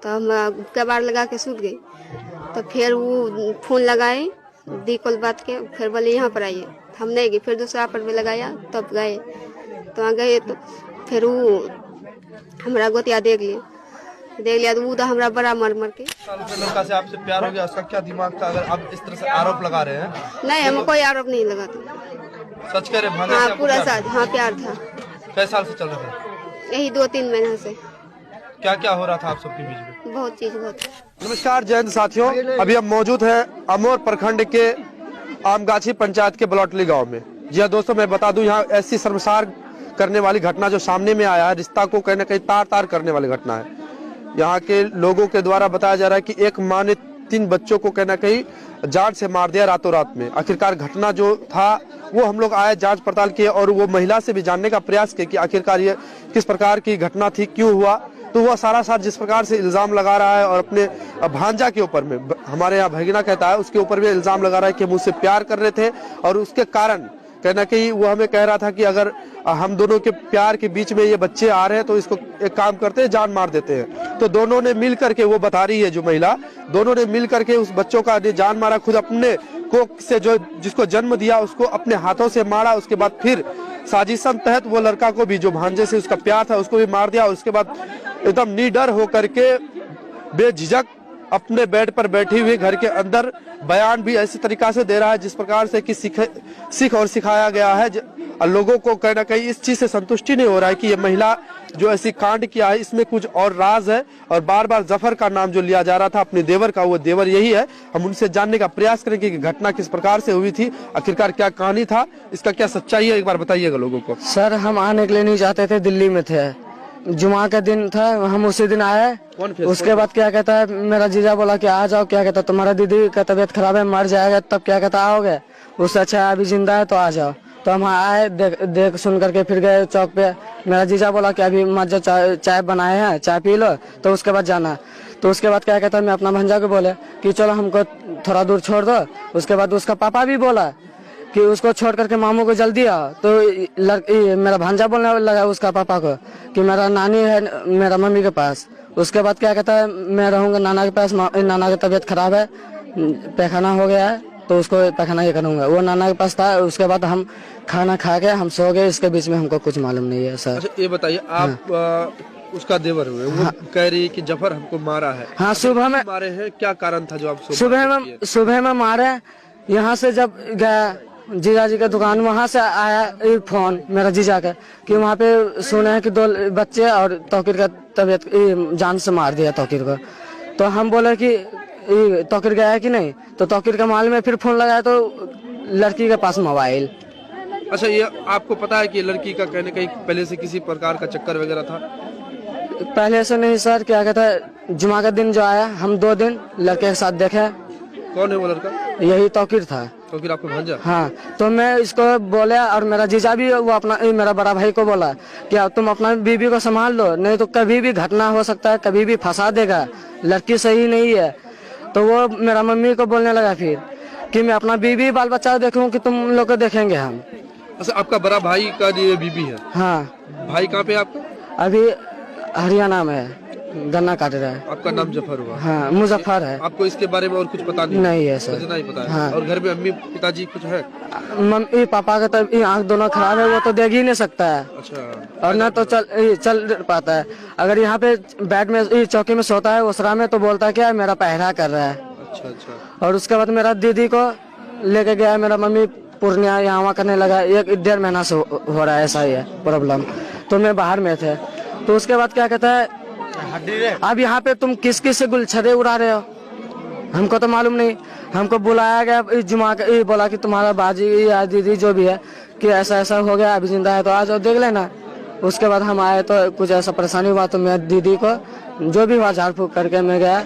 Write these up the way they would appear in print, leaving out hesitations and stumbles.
तो हम कबाड़ लगा के सूत गए। तो फिर वो फोन लगाए दी कॉल बात के, फिर बोले यहाँ पर आइए। हम नहीं गए, फिर दूसरा पर भी लगाया तब गए। तो वहाँ गए तो फिर वो हमारा गोतिया देख लिया तो वो तो हमारा बड़ा मर के। लड़का से आपसे प्यार हो गया, उसका क्या दिमाग था? अगर आप इस तरह से आरोप लगा रहे हैं। नहीं, हम कोई आरोप नहीं लगाते। सच कह रहे हैं? हाँ, पूरा साथ। हाँ, प्यार था। कई साल से चल रहा था? यही 2-3 महीने से। क्या क्या हो रहा था आप सबके बीच में? बहुत चीज बहुत। नमस्कार जय हिंद साथियों, अभी हम मौजूद हैं अमोर प्रखंड के आमगाछी पंचायत के बलौटली गांव में। जी हाँ दोस्तों, मैं बता दूं, यहाँ ऐसी शर्मसार करने वाली घटना जो सामने में आया है, रिश्ता को कहीं ना कहीं तार तार करने वाली घटना है। यहाँ के लोगों के द्वारा बताया जा रहा है कि एक माँ ने 3 बच्चों को कहीं ना कहीं जान से मार दिया रातों रात में। आखिरकार घटना जो था वो हम लोग आए, जांच पड़ताल किए और वो महिला से भी जानने का प्रयास किया कि आखिरकार ये किस प्रकार की घटना थी, क्यों हुआ। तो वह सारा जिस प्रकार से इल्जाम लगा रहा है और अपने भांजा के ऊपर में, हमारे यहाँ भगीना कहता है, उसके ऊपर भी इल्जाम लगा रहा है कि हम उससे प्यार कर रहे थे और उसके कारण कहीं ना कहीं वो हमें कह रहा था कि अगर हम दोनों के प्यार के बीच में ये बच्चे आ रहे हैं तो इसको एक काम करते हैं, जान मार देते हैं। तो दोनों ने मिल करके, वो बता रही है जो महिला, दोनों ने मिल करके उस बच्चों का जान मारा। खुद अपने को से जो जिसको जन्म दिया उसको अपने हाथों से मारा। उसके बाद फिर साजिशन तहत वो लड़का को भी, जो भांजे से उसका प्यार था, उसको भी मार दिया। उसके बाद एकदम निडर होकर के बेझिझक अपने बेड पर बैठी हुई घर के अंदर बयान भी ऐसी तरीका से दे रहा है जिस प्रकार से कि सीख और सिखाया गया है। लोगों को कहीं ना कहीं इस चीज से संतुष्टि नहीं हो रहा है कि ये महिला जो ऐसी कांड किया है इसमें कुछ और राज है। और बार बार जफर का नाम जो लिया जा रहा था अपने देवर का, वो देवर यही है। हम उनसे जानने का प्रयास करेंगे कि घटना किस प्रकार से हुई थी, आखिरकार क्या कहानी था, इसका क्या सच्चाई है, एक बार बताइएगा लोगों को। सर, हम आने के लिए नहीं चाहते थे, दिल्ली में थे, जुमा का दिन था, हम उसी दिन आए। उसके बाद क्या कहता है, मेरा जीजा बोला कि आ जाओ। क्या कहता है, तुम्हारा दीदी का तबीयत खराब है, मर जाएगा। तब क्या कहता, आओगे? उससे अच्छा अभी जिंदा है तो आ जाओ। तो हम आए, देख सुन करके फिर गए चौक पे। मेरा जीजा बोला कि अभी मत जाओ, चाय बनाए हैं, चाय पी लो, तो उसके बाद जाना। तो उसके बाद क्या कहता है, मैं अपना भंजा को बोले कि चलो हमको थोड़ा दूर छोड़ दो। उसके बाद उसका पापा भी बोला कि उसको छोड़ करके मामू को जल्दी आओ। तो मेरा भांजा बोलने लगा उसका पापा को कि मेरा नानी है मेरा मम्मी के पास। उसके बाद क्या कहता है, मैं रहूंगा नाना के पास, नाना की तबीयत खराब है, पैखाना हो गया है, तो उसको पैखाना ये करूंगा। वो नाना के पास था। उसके बाद हम खाना खा के हम सो गए। इसके बीच में हमको कुछ मालूम नहीं है सर। अच्छा, ये बताइए आप, उसका देवर हुए, वो कह रही है कि जफर हमको मारा है। हाँ, सुबह में मारे हैं, क्या कारण था जो आप सुबह में मारे। यहाँ से जब गया जीजा जी का दुकान, वहाँ से आया फोन मेरा जीजा का कि वहाँ पे सुने हैं कि 2 बच्चे और तौकीर का तबीयत जान से मार दिया तौकीर को। तो हम बोले कि तौकीर गया है कि नहीं। तो तौकीर का माल में फिर फोन लगाया तो लड़की के पास मोबाइल। अच्छा, ये आपको पता है कि लड़की का कहने कहीं पहले से किसी प्रकार का चक्कर वगैरह था? पहले से नहीं सर। क्या कहता है, जुमा का दिन जो आया, हम 2 दिन लड़के के साथ देखे। कौन है वो लड़का? यही तौकीर था। तौकीर आपको भांजा? हाँ। तो मैं इसको बोले और मेरा जीजा भी, वो अपना मेरा बड़ा भाई को बोला कि तुम अपना बीबी को संभाल लो, नहीं तो कभी भी घटना हो सकता है, कभी भी फंसा देगा, लड़की सही नहीं है। तो वो मेरा मम्मी को बोलने लगा फिर कि मैं अपना बीबी बाल बच्चा देखूं कि तुम लोग को देखेंगे हम। अच्छा, आपका बड़ा भाई का ये बीबी है? हाँ। भाई कहाँ पे आपका? अभी हरियाणा में है, गन्ना काट रहा है। आपका नाम जफर हुआ? हाँ, मुजफ्फर है। आपको इसके बारे में और कुछ पता नहीं? नहीं है सर। नहीं पता है। हाँ। और घर में अम्मी पिताजी कुछ है? मम्मी पापा का तो आँख दोनों खराब है, वो तो देख ही नहीं सकता है। अच्छा। और ना तो चल पाता है। अगर यहाँ पे बेड में चौकी में सोता है ओसरा में, तो बोलता है क्या मेरा पहरा कर रहा है। अच्छा अच्छा। और उसके बाद मेरा दीदी को लेके गया मेरा मम्मी पूर्णिया, यहाँ करने लगा। 1-1.5 महीना से हो रहा है, ऐसा ही है प्रॉब्लम। तो मैं बाहर में थे। तो उसके बाद क्या कहता है, अब यहाँ पे तुम किस किस से गुलछरे उड़ा रहे हो, हमको तो मालूम नहीं। हमको बुलाया गया जुमा का, बोला कि तुम्हारा बाजी या दीदी जो भी है कि ऐसा ऐसा हो गया, अभी जिंदा है तो आ जाओ देख लेना। उसके बाद हम आए तो कुछ ऐसा परेशानी हुआ, तो मैं दीदी को जो भी हुआ झाड़ फूक करके मैं गया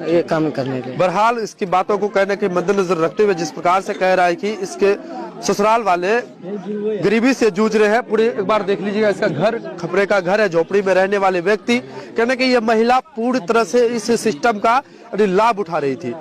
ये काम करने के लिए। बहरहाल इसकी बातों को कहने के मद्देनजर रखते हुए जिस प्रकार से कह रहा है कि इसके ससुराल वाले गरीबी से जूझ रहे हैं। पूरी एक बार देख लीजिएगा, इसका घर खपरे का घर है, झोपड़ी में रहने वाले व्यक्ति कहने कि ये महिला पूरी तरह से इस सिस्टम का लाभ उठा रही थी।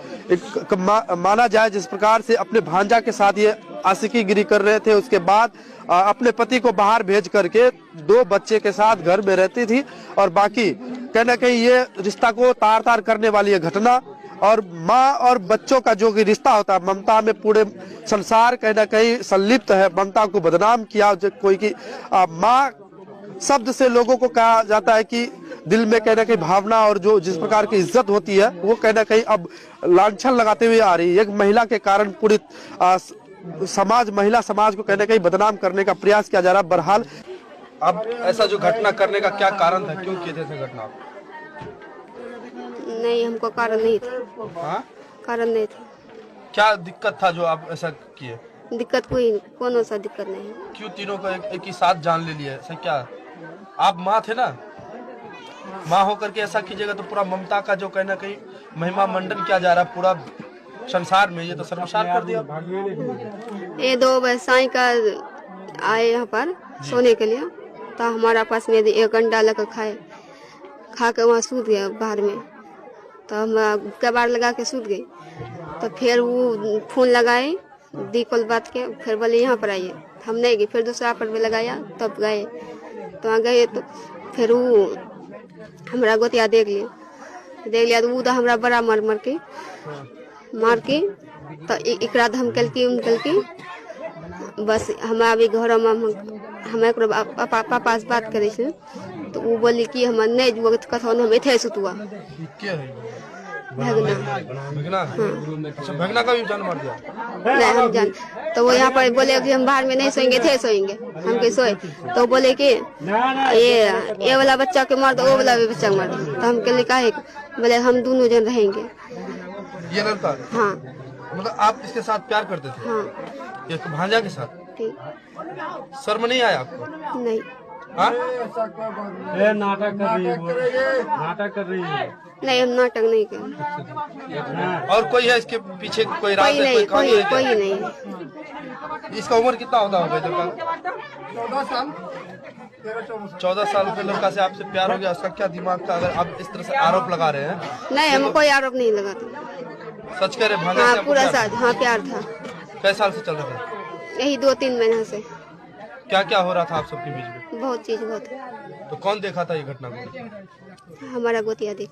माना जाए जिस प्रकार से अपने भांजा के साथ ये आशिकी गिरी कर रहे थे, उसके बाद अपने पति को बाहर भेज करके 2 बच्चे के साथ घर में रहती थी और बाकी कहना कहीं ये रिश्ता को तार तार करने वाली है घटना। और माँ और बच्चों का जो कि रिश्ता होता है, ममता में पूरे संसार कहीं ना कहीं संलिप्त है। ममता को बदनाम किया कोई की माँ शब्द से लोगों को कहा जाता है कि दिल में कहीं ना कहीं भावना और जो जिस प्रकार की इज्जत होती है वो कहीं ना कहीं अब लांछन लगाते हुए आ रही है। एक महिला के कारण पूरी महिला समाज को कहीं ना कहीं बदनाम करने का प्रयास किया जा रहा है। बहरहाल अब ऐसा जो घटना करने का क्या कारण था, क्यों किए थे घटना? नहीं, हमको कारण नहीं था। हाँ? कारण नहीं था। क्या दिक्कत था जो आप ऐसा किए? दिक्कत कोनो सा दिक्कत नहीं। क्यों तीनों को एक ही साथ जान ले लिया ऐसा क्या? आप माँ थे ना, माँ होकर के ऐसा कीजिएगा तो पूरा ममता का जो कहना कहीं महिमा मंडन किया जा रहा है पूरा संसार में, ये तो शर्मसार कर दिया। ये 2 व्यवसायी का आए यहाँ पर सोने के लिए, तो हमारा पास में 1 अंडा लेकर खा के वहाँ सूत गया बाहर में। तो हम कबाड़ लगा के सूत गए। तो फिर वो फोन लगाए, दी कॉल बात के, फिर बोले यहाँ पर आइए। हम नहीं गए, फिर दूसरा पर भी लगाया, तब गए। तो वहाँ गए तो फिर वो हमारा गोतिया देख लिया तो वो तो हमारा बड़ा मार के तो एकरा धमकल की बस हम अभी घर में हम पापा से बात करे छे। तो वो बोली कि हम नहीं जुआ कथन हम एथे सुतुआ भगना। अच्छा, भगना का भी जान मार दिया? नहीं, हम जान। तो वो यहाँ पर बोले कि हम बाहर में नहीं सोएंगे, थे सोएंगे। हम के सोए तो बोले कि ये वाला बच्चा के मार दो, वो वाला भी बच्चा मार दो। तो हम के लिए कहे बोले हम दोनों जन रहेंगे। ये लड़का? हाँ। मतलब आप इसके साथ प्यार करते थे? हाँ। ये भांजा के साथ? शर्म नहीं आया आपको? नहीं। हाँ? नाटक कर रही है। नहीं, हम नाटक नहीं कर। और कोई है इसके पीछे? कोई राज है? कोई नहीं। इसका उम्र कितना होता होगा लड़का? 14 साल के लड़का से आपसे प्यार हो गया, उसका क्या दिमाग था? अगर आप इस तरह से आरोप लगा रहे हैं? नहीं, हम कोई आरोप नहीं लगाते। सच कह रहे? भांजा हाँ, से पूरा साथ। हाँ, प्यार था। कई साल से चल रहा था? यही 2-3 महीना से। क्या क्या हो रहा था आप सबके बीच में? बहुत चीज बहुत। तो कौन देखा था ये घटना को? हमारा गोतिया देख।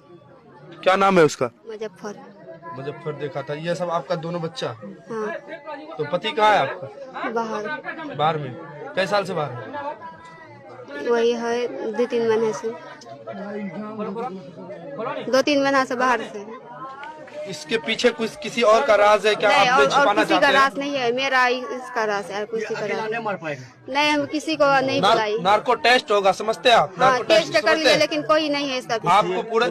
क्या नाम है उसका? मुजफ्फर देखा था। ये सब आपका दोनों बच्चा? हाँ। तो पति कहाँ है आपका? बाहर में। कई साल से बाहर है? वही है 2-3 महीने से। 2-3 महीना से बाहर से। इसके पीछे कुछ किसी और का राज है क्या? नहीं, आपने छिपाना और किसी का चाहते राज हैं? नहीं है, मेरा इसका राज है, किसी का राज नहीं। हम किसी को नहीं बुलाई। नार्को टेस्ट होगा, समझते हैं आप? हाँ, टेस्ट कर लिए, लेकिन कोई नहीं है इसका। आपको पूरे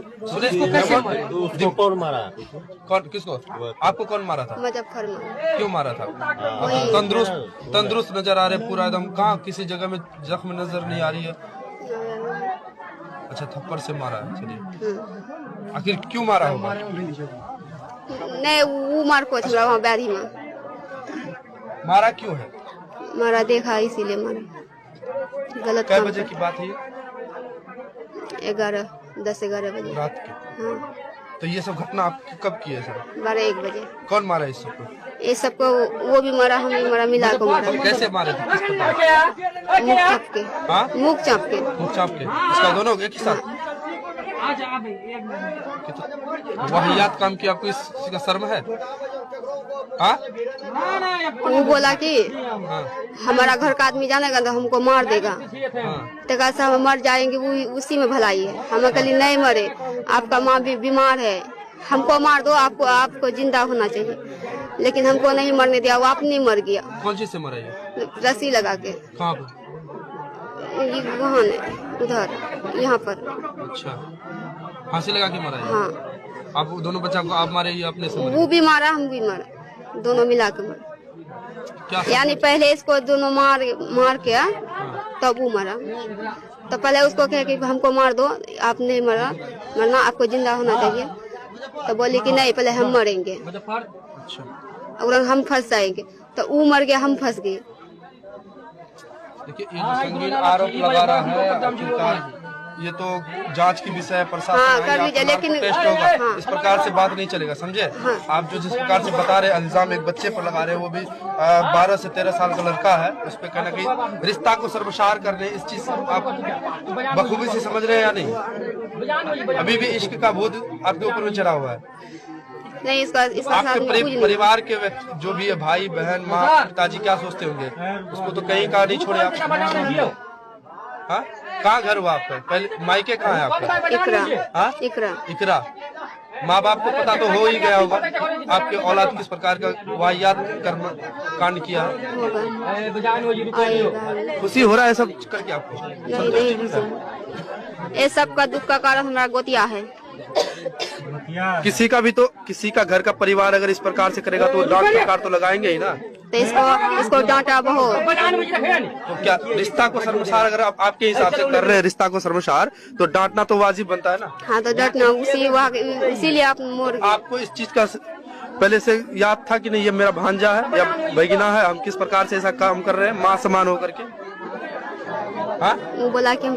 कौन मारा? कौन? किसको? आपको कौन मारा था? मुजफ्फर में। क्यों मारा था? तंदुरुस्त नजर आ रहे पूरा एकदम। कहाँ किसी जगह में जख्म नजर नहीं आ रही है? अच्छा, थप्पड़ से मारा है। चलिए, आखिर क्यों मारा होगा? नहीं, वो मार को था वहाँ बैरी में। मारा क्यों है? मारा देखा इसीलिए मारा। गलत कै काम बजे की बात है? 10-11 बजे रात की। हाँ। तो ये सब घटना आप कब की है सर? 12-1 बजे। कौन मारा इस सबको? ये सबको वो भी मारा, हम भी मारा, मिला को मारा। कैसे मारे थे? किस प्रकार? मुख चाप के। हाँ? मुख चाप के। मुख चाप के। इसका दोनों एक ही साथ? वाहियात काम की आपको इसका शर्म है? हाँ? वो बोला कि हाँ। हमारा घर का आदमी जानेगा तो हमको मार देगा। हाँ। तो कैसे हम मर जाएंगे, वो उसी में भलाई है। हम कहली नहीं मरे, आपका माँ भी बीमार है, हमको मार दो, आपको जिंदा होना चाहिए। लेकिन हमको नहीं मरने दिया, वो अपनी मर गया। कौन चीज से मरा ये? रस्सी लगा के। कहाँ पर? वहाँ उधर, यहाँ पर। अच्छा, फांसी लगा के मरा है? हाँ। आप दोनों बच्चा को आप मारे या अपने से मरे? वो भी मारा, हम भी मारा, दोनों मिला के मारा। क्या? यानी पहले इसको दोनों मार के तब वो मरा। तो पहले उसको कहे कि हमको मार दो, आप नहीं मरना, आपको जिंदा होना चाहिए। तो बोली कि नहीं, पहले हम मरेंगे अच्छा। और हम फंस जाएंगे। तो वो मर गया, हम फंस गए। देखिए, ये जो संगीन आरोप लगा रहा है आखिरकार, ये तो जांच की विषय है, प्रशासन हाँ, आएगा, कर लीजिए, आपका लेकिन टेस्ट होगा। हाँ। इस प्रकार से बात नहीं चलेगा, समझे? हाँ। आप जो जिस प्रकार से बता रहे इल्जाम एक बच्चे पर लगा रहे हैं, वो भी 12 से 13 साल का लड़का है, उस पर कहना कि रिश्ता को शर्मसार करने, इस चीज आप बखूबी से समझ रहे हैं या नहीं? अभी भी इश्क का भूत आपके ऊपर में चढ़ा हुआ है। नहीं, इसका साथ में कुछ नहीं। परिवार के जो भी है, भाई बहन माँ पिताजी, क्या सोचते होंगे? उसको तो कहीं का नहीं छोड़े आप। हाँ, कहाँ घर हुआ आपका? पहले मायके कहाँ है आपका? इकरा। हाँ, इकरा। माँ बाप को पता तो हो ही गया होगा आपके औलाद किस प्रकार का वाहियात कांड किया। खुशी हो रहा है सब करके आपको? ये सब का दुख का कारण हमारा गोतिया है। किसी का घर का परिवार अगर इस प्रकार से करेगा तो डांट फटकार तो लगाएंगे ही ना। तो इसको डांटा बहुत। तो क्या रिश्ता को शर्मसार अगर आप आपके हिसाब से कर रहे हैं, रिश्ता को शर्मसार, तो डांटना तो वाजिब बनता है ना। हाँ, तो डांटना इसीलिए आप मोड़। आपको इस चीज का पहले से याद था कि नहीं ये मेरा भांजा है या भगिना है, हम किस प्रकार से ऐसा काम कर रहे हैं माँ समान होकर के? हाँ, वो बोला कि हम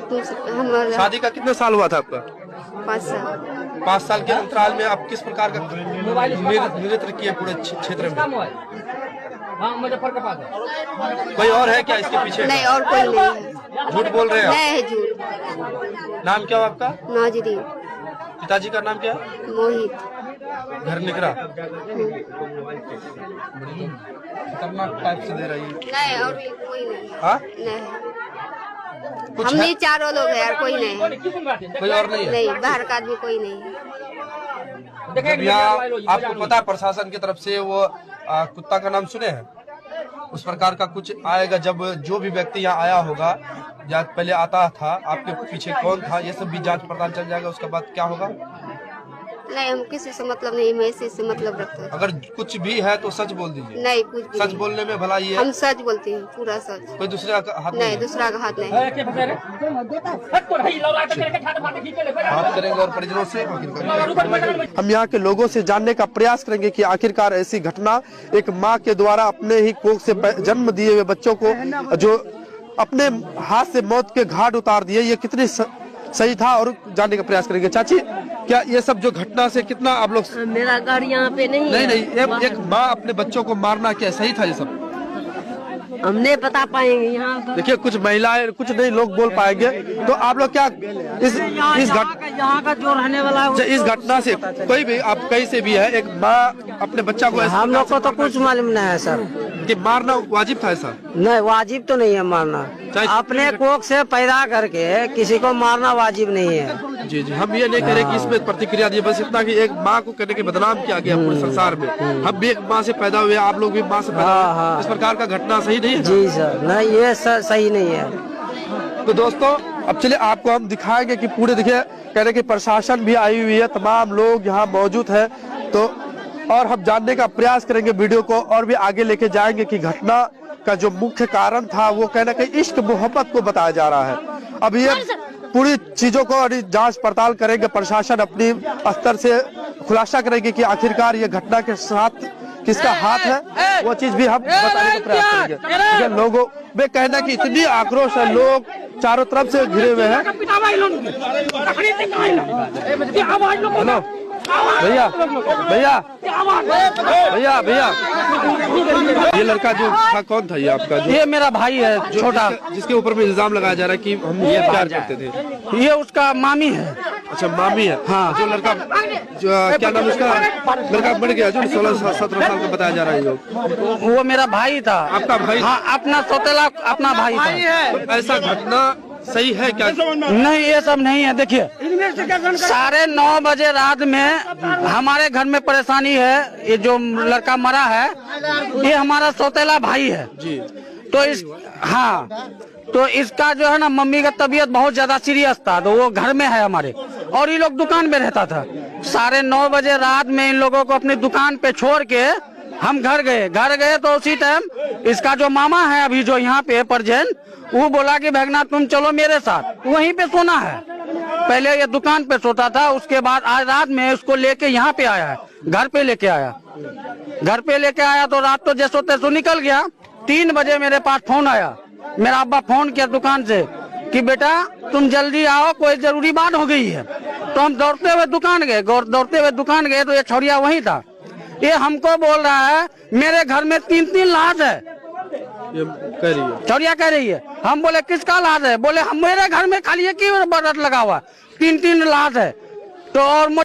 शादी का कितने साल हुआ था आपका? 5 साल। 5 साल के अंतराल में आप किस प्रकार का नृत्य किए पूरे क्षेत्र में? कोई और है क्या इसके पीछे? नहीं, और कोई नहीं है। झूठ बोल रहे हैं नहीं है झूठ। नाम क्या हुआ आपका? नाजरीन। पिताजी का नाम क्या है? मोहित। घर निकरा। खतरनाक टाइप से दे रही है। नहीं, और कोई नहीं। हाँ, नहीं, कुछ हम है? नहीं, चारों लोग हैं, कोई नहीं है। कोई और नहीं है? नहीं, बाहर का आदमी कोई नहीं है। जब यहाँ आपको पता है प्रशासन की तरफ से वो कुत्ता का नाम सुने हैं, उस प्रकार का कुछ आएगा जब जो भी व्यक्ति यहाँ आया होगा या पहले आता था, आपके पीछे कौन था, ये सब भी जांच पड़ताल चल जाएगा। उसके बाद क्या होगा? नहीं, हम किसी से मतलब नहीं, मैं इसी से मतलब रखते हैं। अगर कुछ भी है तो सच बोल दीजिए। नहीं, कुछ भी सच नहीं। बोलने में भलाई है। हम सच बोलते हैं, पूरा सच। कोई दूसरे का हाथ नहीं, दूसरा का हाथ नहीं। बात करेंगे और परिजनों से। हम यहाँ के लोगों से जानने का प्रयास करेंगे कि आखिरकार ऐसी घटना एक माँ के द्वारा अपने ही कोख से जन्म दिए हुए बच्चों को जो अपने हाथ से मौत के घाट उतार दिए, ये कितनी सही था, और जानने का प्रयास करेंगे। चाची, क्या ये सब जो घटना से कितना आप लोग? मेरा घर यहाँ पे नहीं है। नहीं, एक माँ अपने बच्चों को मारना क्या सही था? ये सब हम नहीं बता पाएंगे यहाँ। देखिए, कुछ महिलाएं, कुछ नहीं लोग बोल पाएंगे, तो आप लोग क्या यहाँ का जो रहने वाला है इस घटना से कोई भी आप कहीं से भी है, एक माँ अपने बच्चा को हम लोग को तो कुछ मालूम नहीं है सर। कि मारना वाजिब था ऐसा? नहीं, वाजिब तो नहीं है मारना। अपने कोख से पैदा करके किसी को मारना वाजिब नहीं है। जी, हम ये नहीं कह रहे कि इसमें प्रतिक्रिया दी, बस इतना कि एक माँ को कहने के बदनाम किया गया पूरे संसार में। हम भी एक माँ से पैदा हुए, आप लोग भी माँ से पैदा हुए, इस प्रकार का घटना सही नहीं है। जी सर, नहीं, ये सही नहीं है। तो दोस्तों, अब चलिए आपको हम दिखाएंगे कि पूरे देखिए कह रहे कि प्रशासन भी आई हुई है, तमाम लोग यहाँ मौजूद है, तो और हम जानने का प्रयास करेंगे, वीडियो को और भी आगे लेके जाएंगे कि घटना का जो मुख्य कारण था वो कहीं ना कहीं इश्क मोहब्बत को बताया जा रहा है। अब ये पूरी चीजों को जांच पड़ताल करेंगे, प्रशासन अपनी स्तर से खुलासा करेगी कि आखिरकार ये घटना के साथ किसका हाथ है, वो चीज भी हम बताने का प्रयास करेंगे। लोगों में कहना कि इतनी आक्रोश है, लोग चारों तरफ से घिरे हुए हैं। हेलो भैया, भैया, भैया, भैया, ये लड़का जो था कौन था? ये आपका ये मेरा भाई है छोटा, जिसके ऊपर में इल्जाम लगाया जा रहा है कि हम ये प्यार करते थे। ये उसका मामी है। अच्छा, मामी है। हाँ, जो लड़का जो क्या नाम उसका, लड़का बढ़ गया जो 16-17 साल का बताया जा रहा है, वो मेरा भाई था। आपका भाई? हाँ, अपना सौतेला अपना भाई था। तो ऐसा घटना सही है क्या? नहीं, ये सब नहीं है। देखिए, 9:30 बजे रात में हमारे घर में परेशानी है। ये जो लड़का मरा है ये हमारा सौतेला भाई है जी। तो तो इसका जो है ना, मम्मी का तबीयत बहुत ज्यादा सीरियस था, तो वो घर में है हमारे, और ये लोग दुकान में रहता था। 9:30 बजे रात में इन लोगों को अपनी दुकान पे छोड़ के हम घर गए तो उसी टाइम इसका जो मामा है अभी जो यहाँ पे परजेंट, वो बोला कि भगना तुम चलो मेरे साथ। वहीं पे सोना है, पहले ये दुकान पे सोता था, उसके बाद आज रात में उसको लेके यहाँ पे आया है, घर पे लेके आया। घर पे लेके आया तो रात तो जैसो तैसो निकल गया। 3 बजे मेरे पास फोन आया, मेरा अब्बा फोन किया दुकान से कि बेटा तुम जल्दी आओ, कोई जरूरी बात हो गई है। तो हम दौड़ते हुए दुकान गए तो ये छोरिया वहीं था। ये हमको बोल रहा है मेरे घर में 3 लाश है, ये कह रही है। छोरिया कह रही है। हम बोले किसका लाश है? बोले हम मेरे घर में खाली एक ही बरत लगा हुआ, 3 लाश है। तो और